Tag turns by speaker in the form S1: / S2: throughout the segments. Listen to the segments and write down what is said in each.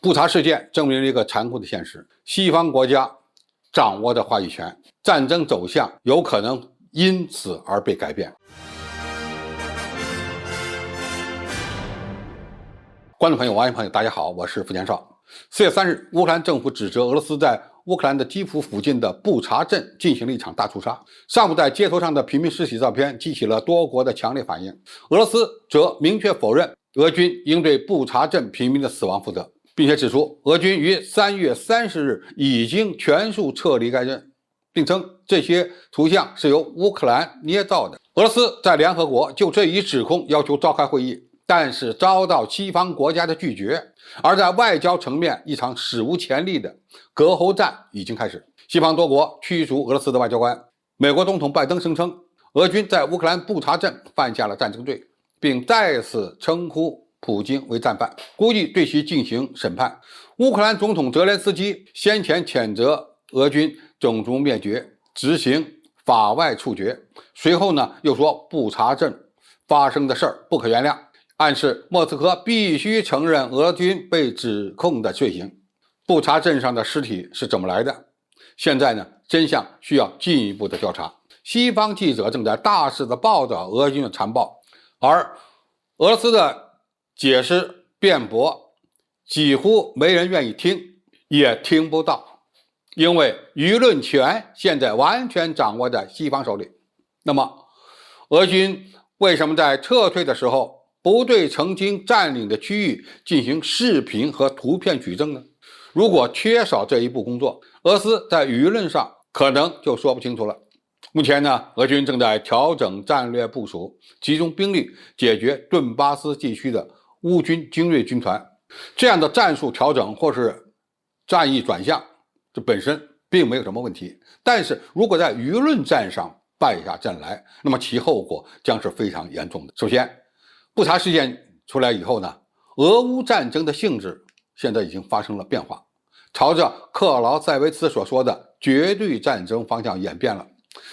S1: 布查事件证明了一个残酷的现实：西方国家掌握的话语权，战争走向有可能因此而被改变。观众朋友、网友朋友，大家好，我是付建少。4月3日，乌克兰政府指责俄罗斯在乌克兰的基辅附近的布查镇进行了一场大屠杀。上午在街头上的平民尸体照片激起了多国的强烈反应。俄罗斯则明确否认俄军应对布查镇平民的死亡负责，并且指出俄军于3月30日已经全数撤离该镇，并称这些图像是由乌克兰捏造的。俄罗斯在联合国就这一指控要求召开会议，但是遭到西方国家的拒绝。而在外交层面，一场史无前例的隔喉战已经开始。西方多国驱逐俄罗斯的外交官。美国总统拜登声称，俄军在乌克兰布查镇犯下了战争罪，并再次称呼普京为战犯，估计对其进行审判。乌克兰总统泽连斯基先前谴责俄军种族灭绝，执行法外处决，随后又说布查镇发生的事儿不可原谅，暗示莫斯科必须承认俄军被指控的罪行。布查镇上的尸体是怎么来的？现在真相需要进一步的调查。西方记者正在大肆的报道俄军的残暴，而俄罗斯的解释辩驳几乎没人愿意听，也听不到，因为舆论权现在完全掌握在西方手里。那么俄军为什么在撤退的时候不对曾经占领的区域进行视频和图片举证呢？如果缺少这一步工作，俄罗斯在舆论上可能就说不清楚了。目前俄军正在调整战略部署，集中兵力解决顿巴斯地区的乌军精锐军团。这样的战术调整或是战役转向，这本身并没有什么问题。但是如果在舆论战上败下阵来，那么其后果将是非常严重的。首先，布查事件出来以后俄乌战争的性质现在已经发生了变化，朝着克劳塞维茨所说的绝对战争方向演变了。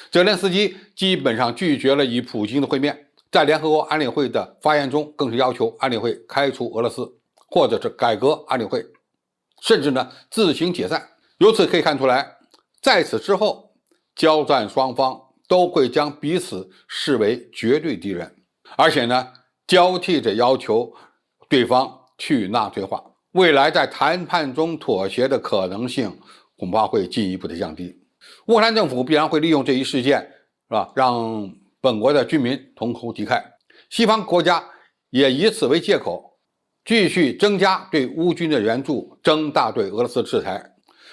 S1: 泽连斯基基本上拒绝了与普京的会面，在联合国安理会的发言中更是要求安理会开除俄罗斯，或者是改革安理会，甚至自行解散。由此可以看出来，在此之后，交战双方都会将彼此视为绝对敌人，而且交替着要求对方去纳粹化。未来在谈判中妥协的可能性恐怕会进一步的降低。乌克兰政府必然会利用这一事件，让本国的居民同仇敌忾。西方国家也以此为借口，继续增加对乌军的援助，增大对俄罗斯的制裁。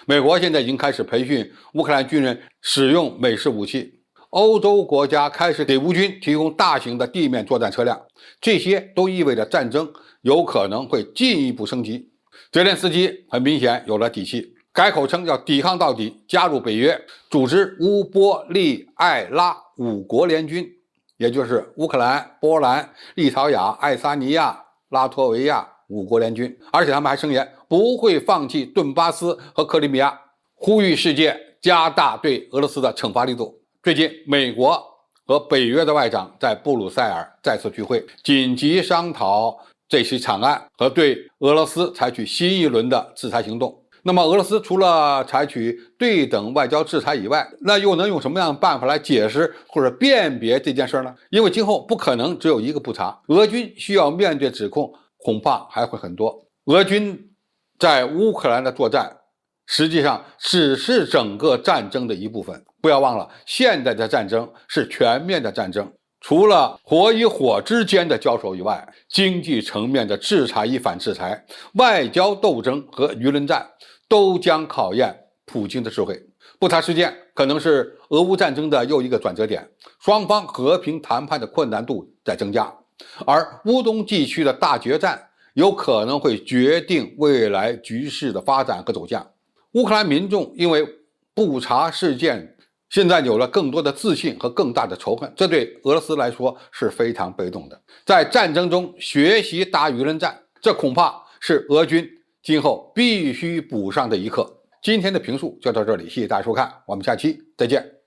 S1: 美国现在已经开始培训乌克兰军人使用美式武器，欧洲国家开始给乌军提供大型的地面作战车辆，这些都意味着战争有可能会进一步升级。泽连斯基很明显有了底气，改口称要抵抗到底，加入北约，组织乌波利艾拉5国联军，也就是乌克兰、波兰、立陶宛、爱沙尼亚、拉脱维亚5国联军。而且他们还声言不会放弃顿巴斯和克里米亚，呼吁世界加大对俄罗斯的惩罚力度。最近，美国和北约的外长在布鲁塞尔再次聚会，紧急商讨这起惨案和对俄罗斯采取新一轮的制裁行动。那么俄罗斯除了采取对等外交制裁以外，那又能用什么样的办法来解释或者辨别这件事呢？因为今后不可能只有一个布查，俄军需要面对指控恐怕还会很多。俄军在乌克兰的作战实际上只是整个战争的一部分。不要忘了，现在的战争是全面的战争，除了火与火之间的交手以外，经济层面的制裁与反制裁、外交斗争和舆论战都将考验普京的智慧。布查事件可能是俄乌战争的又一个转折点，双方和平谈判的困难度在增加，而乌东地区的大决战有可能会决定未来局势的发展和走向。乌克兰民众因为布查事件现在有了更多的自信和更大的仇恨，这对俄罗斯来说是非常被动的。在战争中学习打舆论战，这恐怕是俄军今后必须补上的一课。今天的评述就到这里，谢谢大家收看，我们下期再见。